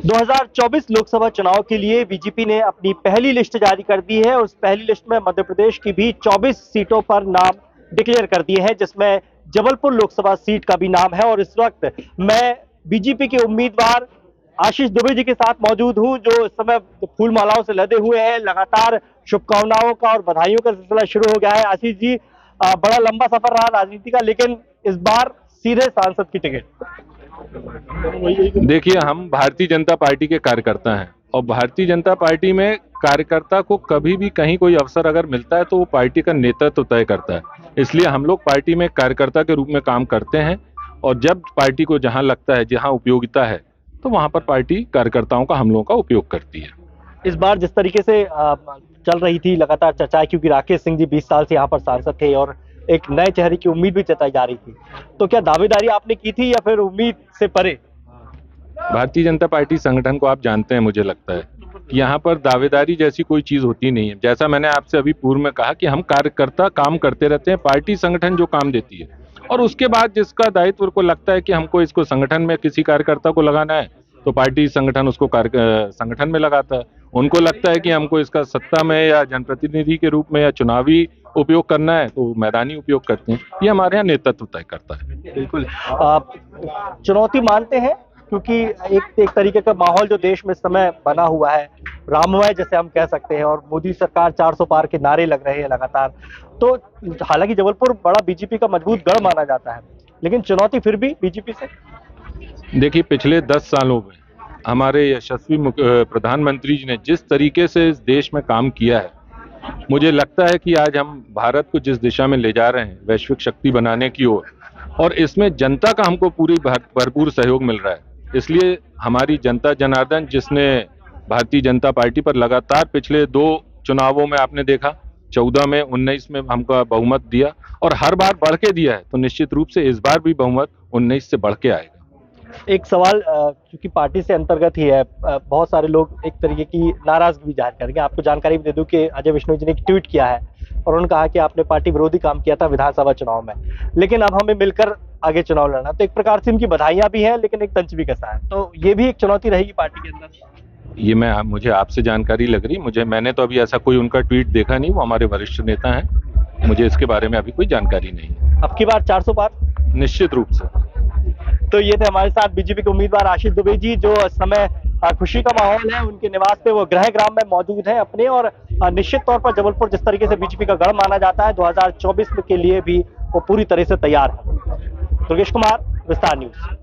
2024 लोकसभा चुनाव के लिए बीजेपी ने अपनी पहली लिस्ट जारी कर दी है। उस पहली लिस्ट में मध्य प्रदेश की भी 24 सीटों पर नाम डिक्लेयर कर दिए हैं, जिसमें जबलपुर लोकसभा सीट का भी नाम है। और इस वक्त मैं बीजेपी के उम्मीदवार आशीष दुबे जी के साथ मौजूद हूं, जो इस समय फूल मालाओं से लदे हुए हैं। लगातार शुभकामनाओं का और बधाइयों का सिलसिला शुरू हो गया है। आशीष जी, बड़ा लंबा सफर रहा राजनीति का, लेकिन इस बार सीधे सांसद की टिकट। देखिए, हम भारतीय जनता पार्टी के कार्यकर्ता हैं और भारतीय जनता पार्टी में कार्यकर्ता को कभी भी कहीं कोई अवसर अगर मिलता है तो वो पार्टी का नेतृत्व तय करता है। इसलिए हम लोग पार्टी में कार्यकर्ता के रूप में काम करते हैं और जब पार्टी को जहां लगता है, जहां उपयोगिता है, तो वहां पर पार्टी कार्यकर्ताओं का हम लोगों का उपयोग करती है। इस बार जिस तरीके से चल रही थी लगातार चर्चाएं, क्योंकि राकेश सिंह जी 20 साल से यहाँ पर सांसद थे और एक नए चेहरे की उम्मीद भी जताई जा रही थी, तो क्या दावेदारी आपने की थी या फिर उम्मीद से परे? भारतीय जनता पार्टी संगठन को आप जानते हैं, मुझे लगता है कि यहाँ पर दावेदारी जैसी कोई चीज होती नहीं है। जैसा मैंने आपसे अभी पूर्व में कहा कि हम कार्यकर्ता काम करते रहते हैं, पार्टी संगठन जो काम देती है, और उसके बाद जिसका दायित्व को लगता है कि हमको इसको संगठन में किसी कार्यकर्ता को लगाना है तो पार्टी संगठन उसको संगठन में लगाता है। उनको लगता है कि हमको इसका सत्ता में या जनप्रतिनिधि के रूप में या चुनावी उपयोग करना है तो मैदानी उपयोग करते हैं। ये हमारे यहाँ नेतृत्व तय करता है। बिल्कुल। आप चुनौती मानते हैं, क्योंकि एक तरीके का माहौल जो देश में इस समय बना हुआ है, राममय जैसे हम कह सकते हैं, और मोदी सरकार 400 पार के नारे लग रहे हैं लगातार। तो हालांकि जबलपुर बड़ा बीजेपी का मजबूत गढ़ माना जाता है, लेकिन चुनौती फिर भी बीजेपी से। देखिए, पिछले 10 सालों में हमारे यशस्वी प्रधानमंत्री जी ने जिस तरीके से इस देश में काम किया है, मुझे लगता है कि आज हम भारत को जिस दिशा में ले जा रहे हैं वैश्विक शक्ति बनाने की ओर, और इसमें जनता का हमको पूरी भरपूर सहयोग मिल रहा है। इसलिए हमारी जनता जनार्दन, जिसने भारतीय जनता पार्टी पर लगातार पिछले 2 चुनावों में आपने देखा, 14 में, 19 में हमको बहुमत दिया और हर बार बढ़ के दिया है, तो निश्चित रूप से इस बार भी बहुमत 19 से बढ़ के आएगा। एक सवाल, क्योंकि पार्टी से अंतर्गत ही है, बहुत सारे लोग एक तरीके की नाराजगी भी जाहिर करेंगे। आपको जानकारी भी दे दूं कि अजय विष्णु जी ने एक ट्वीट किया है और उन्होंने कहा कि आपने पार्टी विरोधी काम किया था विधानसभा चुनाव में, लेकिन अब हमें मिलकर आगे चुनाव लड़ना। तो एक प्रकार से उनकी बधाइयां भी हैं, लेकिन एक तंज भी कसा है। तो ये भी एक चुनौती रहेगी पार्टी के अंदर। ये मुझे आपसे जानकारी लग रही, मैंने तो अभी ऐसा कोई उनका ट्वीट देखा नहीं। वो हमारे वरिष्ठ नेता हैं, मुझे इसके बारे में अभी कोई जानकारी नहीं। अब की बार 400 पार निश्चित रूप से। तो ये थे हमारे साथ बीजेपी के उम्मीदवार आशीष दुबे जी, जो इस समय खुशी का माहौल है उनके निवास पे, वो गृह ग्राम में मौजूद है अपने। और निश्चित तौर पर जबलपुर जिस तरीके से बीजेपी का गढ़ माना जाता है, 2024 के लिए भी वो पूरी तरह से तैयार है। दुर्गेश कुमार, विस्तार न्यूज।